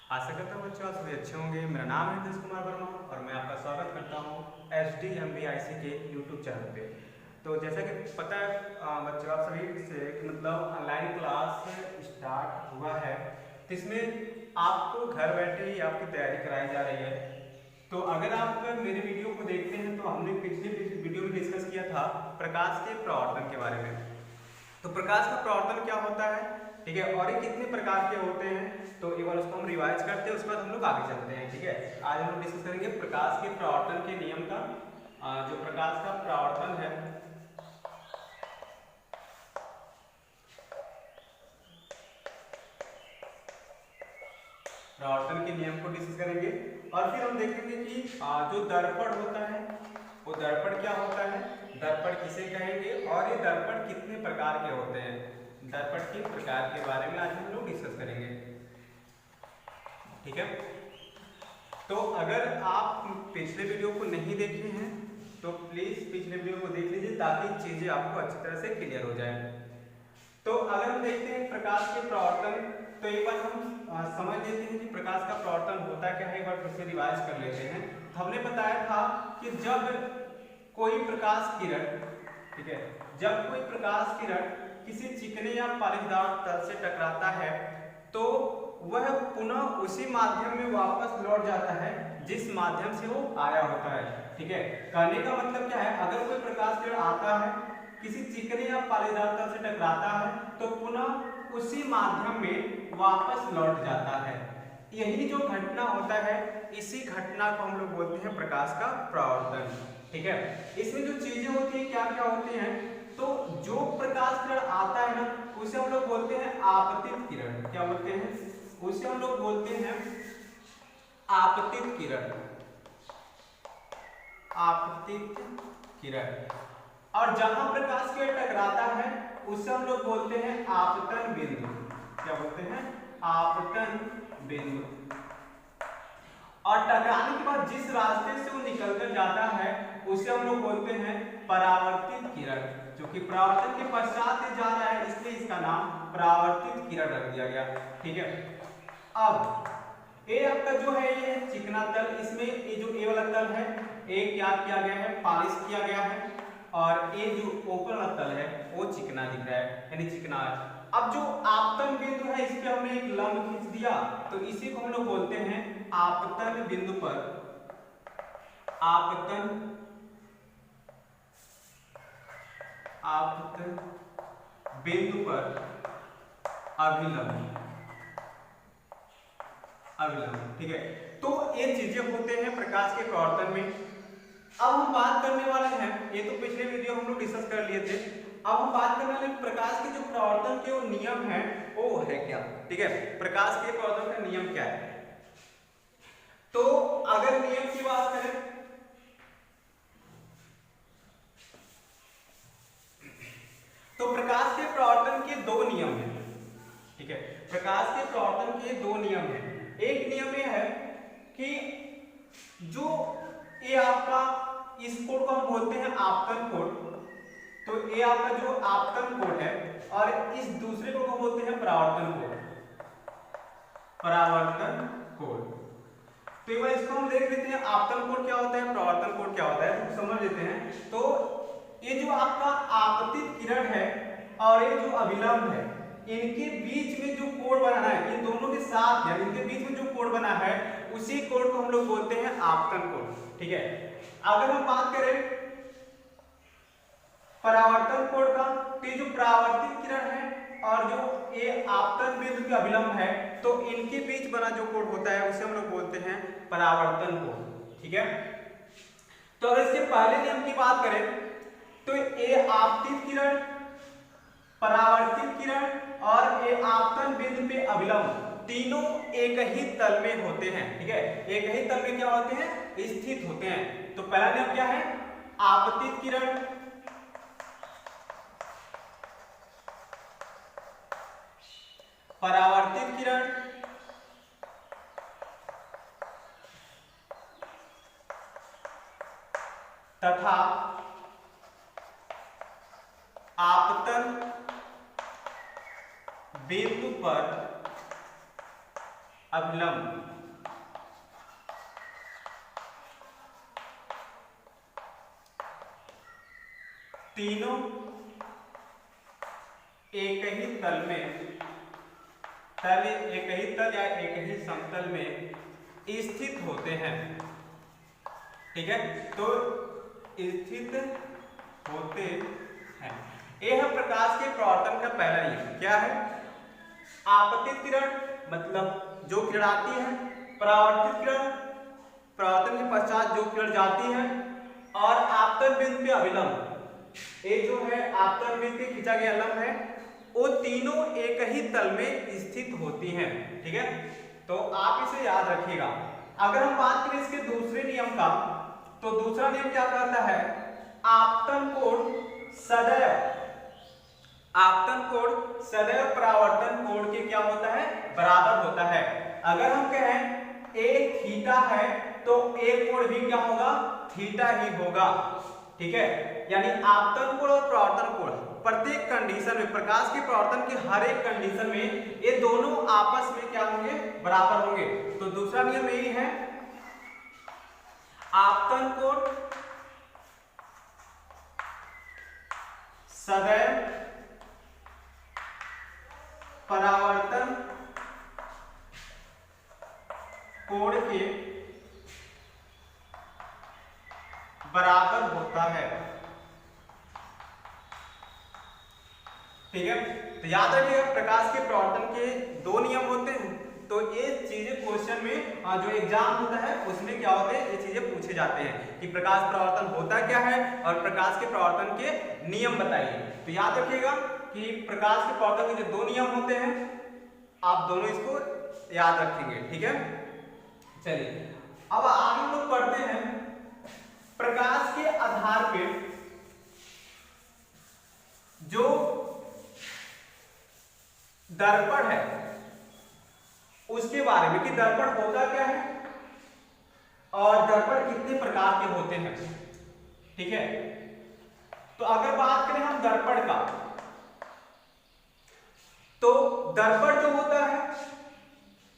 आशा करता हूँ बच्चों आप सभी अच्छे होंगे। मेरा नाम है नीतीश कुमार वर्मा और मैं आपका स्वागत करता हूँ SDMBIC के YouTube चैनल पे। तो जैसा कि पता है बच्चों आप सभी से कि मतलब ऑनलाइन क्लास स्टार्ट हुआ है, तो इसमें आपको घर बैठे ही आपकी तैयारी कराई जा रही है। तो अगर आप मेरे वीडियो को देखते हैं तो हमने पिछले वीडियो में डिस्कस किया था प्रकाश के प्रवर्तन के बारे में। तो प्रकाश का प्रवर्तन क्या होता है, ठीक है, और ये कितने प्रकार के होते हैं, तो एक बार उसको हम रिवाइज करते हैं, उसके बाद हम लोग आगे चलते हैं। ठीक है, आज हम लोग डिस्कस करेंगे प्रकाश के प्रवर्तन के नियम का। जो प्रकाश का प्रवर्तन है, प्रवर्तन के नियम को डिस्कस करेंगे और फिर हम देखेंगे कि जो दर्पण होता है वो दर्पण क्या होता है, दर्पण किसे कहेंगे और ये दर्पण कितने प्रकार के होते हैं। दर्पण के प्रकार के बारे में आज हम लोग डिस्कस करेंगे। ठीक है, तो अगर आप पिछले वीडियो को नहीं देखे हैं तो प्लीज पिछले वीडियो को देख लीजिए ताकि चीजें आपको अच्छी तरह से क्लियर हो जाए। तो अगर हम देखते हैं प्रकाश के प्रवर्तन, तो एक बार हम समझ लेते हैं कि प्रकाश का प्रवर्तन होता क्या है, एक बार फिर से रिवाइज कर लेते हैं। तो हमने बताया था कि जब कोई प्रकाश किरण, ठीक है, जब कोई प्रकाश किरण किसी चिकने या पालीदार तल से टकराता है तो वह पुनः उसी माध्यम में वापस लौट जाता है जिस माध्यम से वो आया होता है। ठीक है, कहने का मतलब क्या है, अगर कोई प्रकाश किरण आता है किसी चिकने या पालीदार तल से टकराता है तो पुनः उसी माध्यम में वापस लौट जाता है। यही जो घटना होता है इसी घटना को हम लोग बोलते हैं प्रकाश का प्रवर्तन। ठीक है, इसमें जो चीजें होती हैं क्या क्या होती हैं, तो जो प्रकाश किरण आता है ना उसे हम लोग बोलते हैं आपतित किरण। क्या बोलते हैं, उसे हम लोग बोलते हैं आपतित किरण। आपतित किरण। और जहां प्रकाश किरण टकराता है उसे हम लोग बोलते हैं आपतन बिंदु। क्या बोलते हैं, आपतन बिंदु। और टकराने के बाद जिस रास्ते से वो निकलकर जाता है उसे हम लोग बोलते हैं परावर्तित किरण। जो कि परावर्तन के पश्चात से जा रहा है इसलिए इसका नाम परावर्तित किरण रख दिया गया। ठीक है, अब ये आपका जो है ये चिकना तल, इसमें ये जो ए वाला तल है ये क्या किया गया है, पॉलिश किया गया है, और ये जो ऊपर वाला तल है वो चिकना दिख रहा है यानी चिकना है। अब जो आपतन बिंदु है इस पे हमने एक लंब खींच दिया तो इसी को हम लोग बोलते हैं आपतन बिंदु पर, आपतन, आपतन बिंदु पर अभिलंब, अभिलंब। ठीक है, तो ये चीजें होते हैं प्रकाश के प्रवर्तन में। अब हम बात करने वाले हैं, ये तो पिछले वीडियो हम लोग डिस्कस कर लिए थे, अब हम बात करने वाले प्रकाश के जो प्रवर्तन के वो नियम है वो है क्या। ठीक है, प्रकाश के प्रवर्तन का नियम क्या है, तो अगर नियम की बात करें तो प्रकाश के प्रवर्तन के दो नियम हैं। ठीक है, प्रकाश के प्रवर्तन के दो नियम हैं। एक नियम ये है कि जो ये आपका इस कोण को हम बोलते हैं आपतन कोण, तो ये आपका जो आपतन कोण है और इस दूसरे कोण को बोलते हैं परावर्तन कोण, परावर्तन कोण। तो एक बार इसको हम देख लेते हैं आपतन कोण क्या होता है, परावर्तन कोण क्या होता है, तो समझ लेते हैं। तो ये जो आपका आपतित किरण है और ये जो अभिलंब है इनके बीच में जो कोण बना है, इन दोनों के साथ या इनके बीच में जो कोण बना है उसी कोण को हम लोग बोलते हैं आपतन कोण। ठीक है, अगर हम बात करें परावर्तन कोण का, तो ये जो परावर्तित किरण है और जो ये आपतन बिंदु के अभिलंब है तो इनके बीच बना जो कोण होता है उसे हम लोग बोलते हैं परावर्तन कोण। ठीक है, तो अगर इसके पहले नियम की बात करें तो ये आपतित किरण, परावर्तित किरण और ये आपतन बिंदु पे अभिलंब तीनों एक ही तल में होते हैं। ठीक है, एक ही तल में क्या होते हैं, स्थित होते हैं। तो पहला नियम क्या है, आपतित किरण, परावर्तित किरण तथा आपतन बिंदु पर अभिलंब। तीनों एक ही तल में, एक ही तल या एक ही समतल में स्थित होते हैं। ठीक है, तो स्थित होते हैं। यह है प्रकाश के प्रवर्तन का पहला नियम। क्या है? आपतित किरण मतलब जो किरण आती है, परावर्तित किरण परावर्तन के पश्चात जो किरण जाती है, और आपतन बिंदु पे अभिलंब, ये जो है आपतन बिंदु पे खींचा गया लंब है, वो तीनों एक ही तल में स्थित होती हैं। ठीक है, तो आप इसे याद रखिएगा। अगर हम बात करें इसके दूसरे नियम का, तो दूसरा नियम क्या कहता है? आपतन कोण सदैव, आपतन कोण सदैव परावर्तन कोण के क्या होता है? बराबर होता है। अगर हम कहें ए थीटा है तो ए कोण भी क्या होगा? थीटा ही होगा। ठीक है, यानी आपतन कोण और परावर्तन कोण प्रत्येक कंडीशन में, प्रकाश के परावर्तन के हर एक कंडीशन में ये दोनों आपस में क्या होंगे? बराबर होंगे। तो दूसरा नियम यही है, आपतन कोण सदैव परावर्तन कोण के बराबर होता है। ठीक है, तो याद रखिएगा प्रकाश के प्रवर्तन के दो नियम होते हैं। तो ये चीजें क्वेश्चन में जो एग्जाम होता है उसमें क्या होते हैं, ये चीजें पूछे जाते हैं कि प्रकाश प्रवर्तन होता क्या है और प्रकाश के प्रवर्तन के नियम बताइए। तो याद रखिएगा कि प्रकाश के प्रवर्तन के जो दो नियम होते हैं, आप दोनों इसको याद रखेंगे। ठीक है, चलिए अब आगे लोग पढ़ते हैं प्रकाश के आधार पे जो दर्पण है उसके बारे में कि दर्पण होता क्या है और दर्पण कितने प्रकार के होते हैं। ठीक है, तो अगर बात करें हम दर्पण का, तो दर्पण जो होता है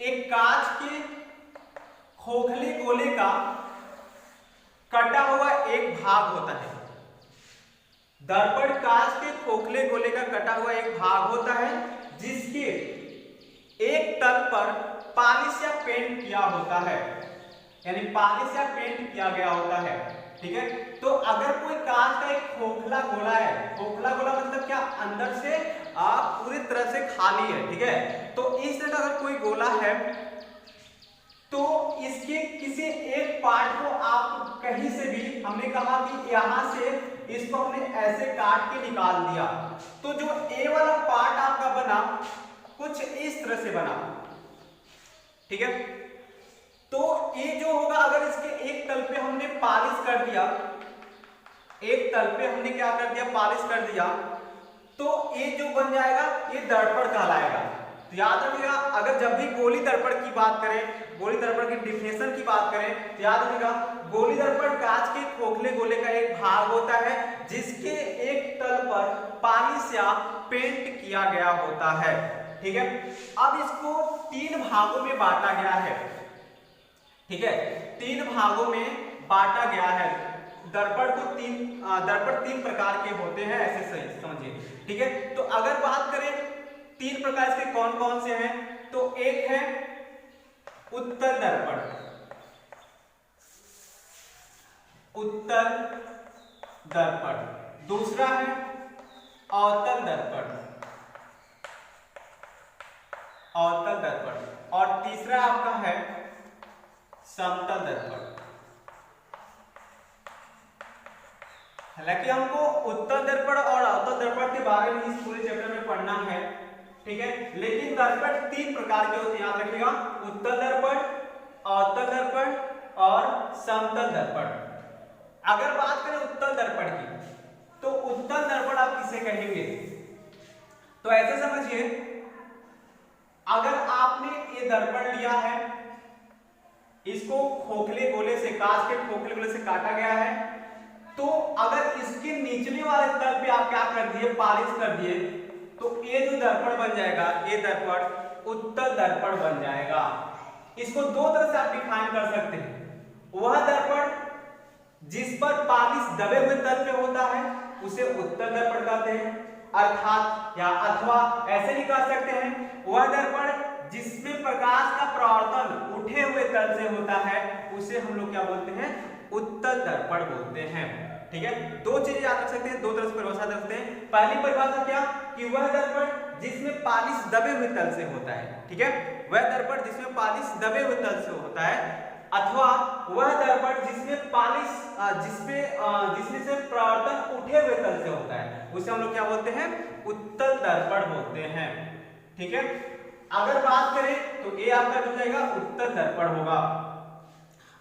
एक कांच के खोखले गोले का कटा हुआ एक भाग होता है। दर्पण कांच के खोखले गोले का कटा हुआ एक भाग होता है जिसके एक तल पर पॉलिश या पेंट किया होता है, यानी पॉलिश या पेंट किया गया होता है। ठीक है, तो अगर कोई कांच का एक खोखला गोला है, खोखला गोला मतलब क्या? अंदर से आप पूरी तरह से खाली है। ठीक है, तो इस तरह का अगर कोई गोला है तो इसके किसी एक पार्ट को आप कहीं से भी, हमने कहा कि यहां से इसको हमने ऐसे काट के निकाल दिया, तो जो ए वाला पार्ट आपका बना कुछ इस तरह से बना। ठीक है, तो ये जो होगा, अगर इसके एक तल पे हमने पॉलिश कर दिया, एक तल पे हमने क्या कर दिया? पॉलिश कर दिया, तो ये जो बन जाएगा ये दर्पण कहलाएगा। तो याद रखिएगा, अगर जब भी गोली दर्पण की बात करें, गोली दर्पण की डिफिनेशन की बात करें, तो याद रखिएगा गोली दर्पण कांच के खोखले गोले का एक भाग होता है जिसके एक तल पर पॉलिश या पेंट किया गया होता है। ठीक है, अब इसको तीन भागों में बांटा गया है। ठीक है, तीन भागों में बांटा गया है। दर्पण को दर्पण तीन प्रकार के होते हैं, ऐसे सही समझिए। ठीक है, तो अगर बात करें तीन प्रकार इसके कौन कौन से हैं, तो एक है उत्तल दर्पण, उत्तल दर्पण, दूसरा है अवतल दर्पण, अवतल दर्पण, और तीसरा आपका है समतल दर्पण। हालांकि हमको उत्तल दर्पण और अवतल दर्पण के बारे में इस पूरे चैप्टर में पढ़ना है। ठीक है, लेकिन दर्पण तीन प्रकार के होते हैं, याद रखिएगा, उत्तल दर्पण, अवतल दर्पण और समतल दर्पण। अगर बात करें उत्तल दर्पण की, तो उत्तल दर्पण आप किसे कहेंगे? तो ऐसे समझिए, अगर आपने ये दर्पण लिया है, इसको खोखले गोले से, कांच के खोखले गोले से काटा गया है, तो अगर इसके निचले वाले तल पे आप क्या कर दिए? पॉलिश कर दिए, तो ये जो दर्पण बन जाएगा, ये दर्पण उत्तल दर्पण बन जाएगा। इसको दो तरह से आप डिफाइन कर सकते हैं। वह दर्पण जिस पर पालिश दबे हुए तल पे होता है उसे उत्तल दर्पण कहते हैं, अर्थात या अथवा ऐसे भी कह सकते हैं वह दर्पण जिसमें प्रकाश का परावर्तन उठे हुए तल से होता है उसे हम लोग क्या बोलते हैं, उत्तल दर्पण बोलते हैं। ठीक है, दो चीजें याद रख सकते हैं, दो तरह से परिभाषा दे सकते हैं। पहली परिभाषा क्या कि वह दर्पण जिसमें पालिश दबे हुए तल से होता है, ठीक है, वह दर्पण जिसमें पालिश दबे हुए तल से होता है, अथवा वह दर्पण जिसमें पालिश जिसमें से परावर्तन उठे हुए तल से होता है उसे हम लोग क्या बोलते हैं, उत्तल दर्पण बोलते हैं। ठीक है, अगर बात करें तो ये आपका हो जाएगा उत्तल दर्पण होगा।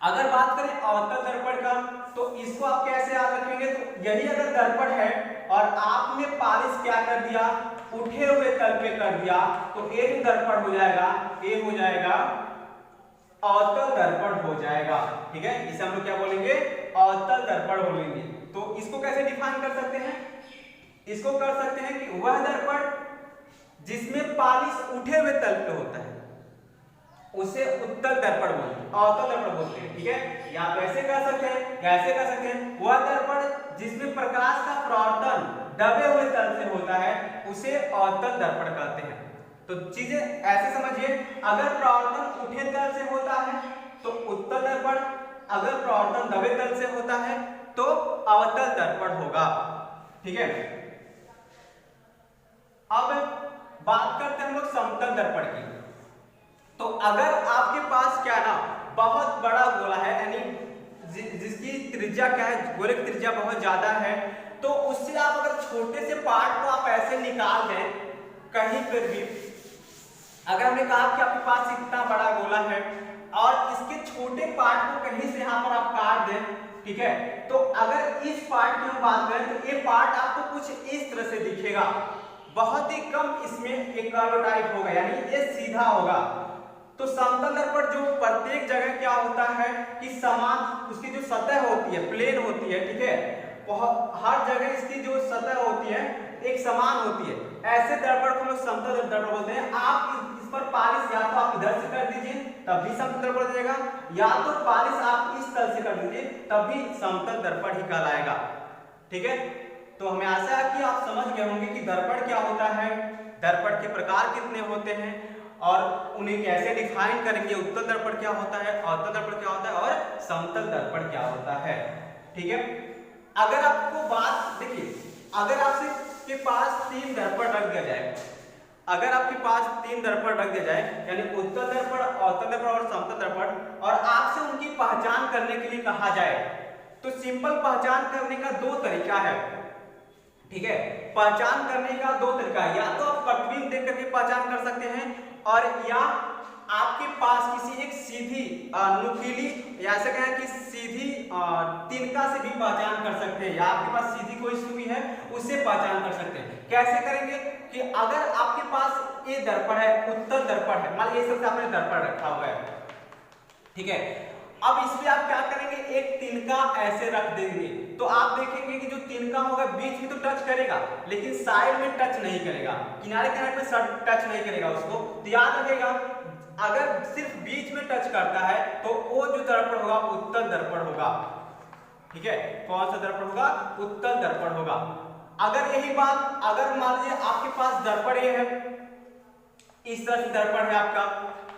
अगर बात करें अवतल दर्पण का तो इसको आप कैसे याद रखेंगे, तो यही अगर दर्पण है और आपने पालिश क्या कर दिया, उठे हुए तल पे कर दिया, तो ये जो दर्पण हो जाएगा ये हो जाएगा अवतल दर्पण हो जाएगा। ठीक है, इसे हम लोग क्या बोलेंगे, अवतल दर्पण बोलेंगे। तो इसको कैसे डिफाइन कर सकते हैं, इसको कर सकते हैं कि वह दर्पण जिसमें पालिश उठे हुए तल पे होता है उसे उत्तल दर्पण बोलते हैं, अवतल दर्पण बोलते हैं। ठीक है, या तो ऐसे कह सकते हैं, कैसे कह सकते हैं, वह दर्पण जिसमें प्रकाश का परावर्तन दबे हुए तल से होता है उसे अवतल दर्पण कहते हैं। तो चीजें ऐसे समझिए, अगर परावर्तन उठे तल से होता है तो उत्तल दर्पण, अगर परावर्तन दबे तल से होता है तो अवतल दर्पण होगा। ठीक है, अब बात करते हैं हम लोग समतल दर्पण की। तो अगर आपके पास क्या ना बहुत बड़ा गोला है, यानी जिसकी त्रिज्या क्या है, गोले की त्रिज्या बहुत ज्यादा है, तो उससे आप अगर छोटे से पार्ट को आप ऐसे निकाल दें कहीं पर भी, अगर हमने कहा कि आपके पास इतना बड़ा गोला है और इसके छोटे पार्ट को कहीं से यहाँ पर आप काट दें, ठीक है, तो अगर इस पार्ट की हम बात करें तो ये पार्ट आपको कुछ इस तरह से दिखेगा, बहुत ही कम इसमें एक कर्व टाइप होगा, यानी ये सीधा होगा। तो समतल दर्पण जो प्रत्येक जगह क्या होता है कि समान उसकी जो सतह होती है, प्लेन होती है, ठीक है, हर जगह इसकी जो सतह होती है एक समान होती है, ऐसे दर्पण को हम लोग समतल दर्पण बोलते हैं। आप इस पर पालिश या तो आप इधर से कर दीजिए तब भी समतल दर्पण हो जाएगा, या तो पालिश आप इस तरह से कर दीजिए तब भी समतल दर्पण ही कहलाएगा। ठीक है, तो हमें आशा है कि आप समझ गए होंगे कि दर्पण क्या होता है, दर्पण के प्रकार कितने होते हैं और उन्हें कैसे डिफाइन करेंगे, उत्तल दर्पण क्या होता है, अवतल दर्पण क्या होता है और समतल दर्पण क्या होता है। ठीक है, अगर आपको बात देखिए, अगर आपसे के पास 3 दर्पण रख दिया जाए, अगर आपके पास 3 दर्पण रख दिया जाए, यानी उत्तल दर्पण, अवतल दर्पण और समतल दर्पण, और आपसे उनकी पहचान करने के लिए कहा जाए तो सिंपल पहचान करने का 2 तरीका है। ठीक है, पहचान करने का 2 तरीका है, या तो आप प्रतिबिंब देख करके पहचान कर सकते हैं, और या आपके पास किसी एक सीधी नुकीली या ऐसे कहें कि सीधी तिनका से भी पहचान कर सकते हैं, या आपके पास सीधी कोई सुई है उससे पहचान कर सकते हैं। कैसे करेंगे कि अगर आपके पास ये दर्पण है, उत्तल दर्पण है, मान लीजिए सबसे आपने दर्पण रखा हुआ है, ठीक है, अब इसमें आप क्या करेंगे, एक तिनका ऐसे रख देंगे, तो आप देखेंगे कि जो तिनका होगा बीच में तो टच करेगा लेकिन साइड में टच नहीं करेगा, किनारे किनारे पे टच नहीं करेगा उसको। तो याद रखिएगा, अगर सिर्फ बीच में टच करता है तो वो जो दर्पण होगा उत्तल दर्पण होगा। ठीक है, कौन सा दर्पण होगा, उत्तल दर्पण होगा। अगर यही बात, अगर मान लीजिए आपके पास दर्पण ये है, इस तरह से दर्पण है आपका,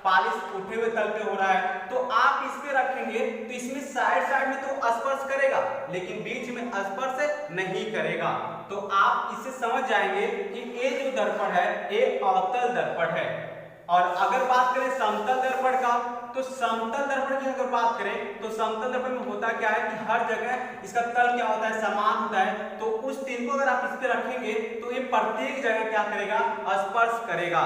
पालिश उठे हुए तल पे हो रहा है, तो आप इस पे रखेंगे तो इसमें साइड में तो स्पर्श करेगा लेकिन बीच में स्पर्श नहीं करेगा, तो आप इससे समझ जाएंगे कि ये जो दर्पण है ये अवतल दर्पण है। और अगर बात करें समतल दर्पण का, तो समतल दर्पण की अगर बात करें तो समतल दर्पण में होता क्या है कि हर जगह इसका तल क्या होता है, समान होता है, तो उस तीन को अगर आप इस पे रखेंगे तो ये प्रत्येक जगह क्या करेगा, स्पर्श करेगा।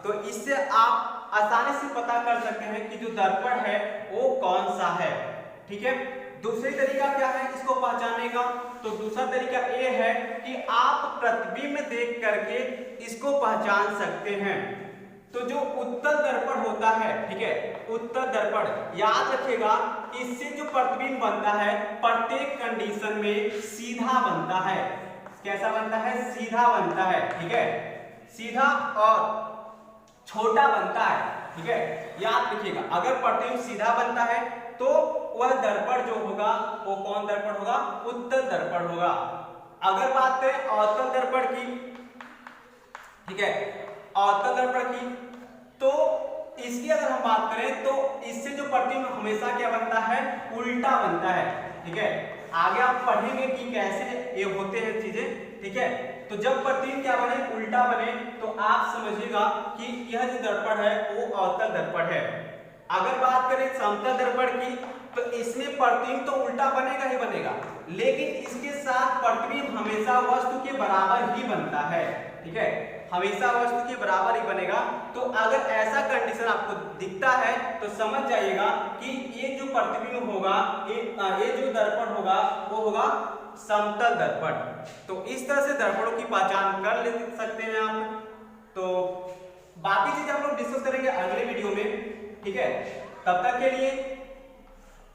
तो इससे आप आसानी से पता कर सकते हैं कि जो दर्पण है वो कौन सा है। ठीक है, दूसरी तरीका क्या है इसको पहचानने का, तो दूसरा तरीका ये है कि आप प्रतिबिंब देख करके इसको पहचान सकते हैं। तो जो उत्तल दर्पण होता है, ठीक है, उत्तल दर्पण याद रखिएगा, इससे जो प्रतिबिंब बनता है प्रत्येक कंडीशन में सीधा बनता है। कैसा बनता है, सीधा बनता है। ठीक है, सीधा और छोटा बनता है। ठीक है, याद रखिएगा अगर प्रतिबिंब सीधा बनता है तो वह दर्पण जो होगा वो कौन दर्पण होगा, उत्तल दर्पण होगा। अगर बात करें अवतल दर्पण की, ठीक है, अवतल दर्पण की, तो इसकी अगर हम बात करें तो इससे जो प्रतिबिंब हमेशा क्या बनता है, उल्टा बनता है। ठीक है, आगे आप पढ़ेंगे कि कैसे ये होते हैं चीजें। ठीक है, तो जब प्रतिबिंब क्या बने, उल्टा बने, तो आप समझिएगा कि यह जो दर्पण है वो अवतल दर्पण है। अगर बात करें समतल दर्पण की, तो इसमें प्रतिबिंब तो उल्टा बनेगा ही बनेगा, लेकिन इसके साथ प्रतिबिंब हमेशा वस्तु के बराबर ही बनता है। ठीक है, हमेशा वस्तु के बराबर ही बनेगा। तो अगर ऐसा कंडीशन आपको दिखता है तो समझ जाइएगा कि ये जो प्रतिबिंब होगा, ये जो दर्पण होगा वो होगा समतल दर्पण। तो इस तरह से दर्पणों की पहचान कर ले सकते हैं आप। तो बाकी चीजें हम लोग डिस्कस करेंगे अगले वीडियो में। ठीक है, तब तक के लिए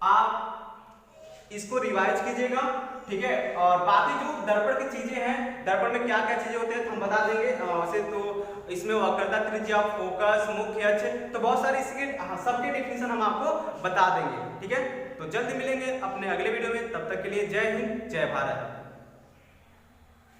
आप इसको रिवाइज कीजिएगा। ठीक है, और बाकी जो दर्पण की चीजें हैं, दर्पण में क्या क्या चीजें होती हैं तो हम बता देंगे। वैसे तो इसमें वक्रता, त्रिज्या, फोकस, मुख्य अक्ष, तो बहुत सारी इसके सबके डेफिनेशन हम आपको बता देंगे। ठीक है, तो जल्द मिलेंगे अपने अगले वीडियो में, तब तक के लिए जय हिंद, जय भारत।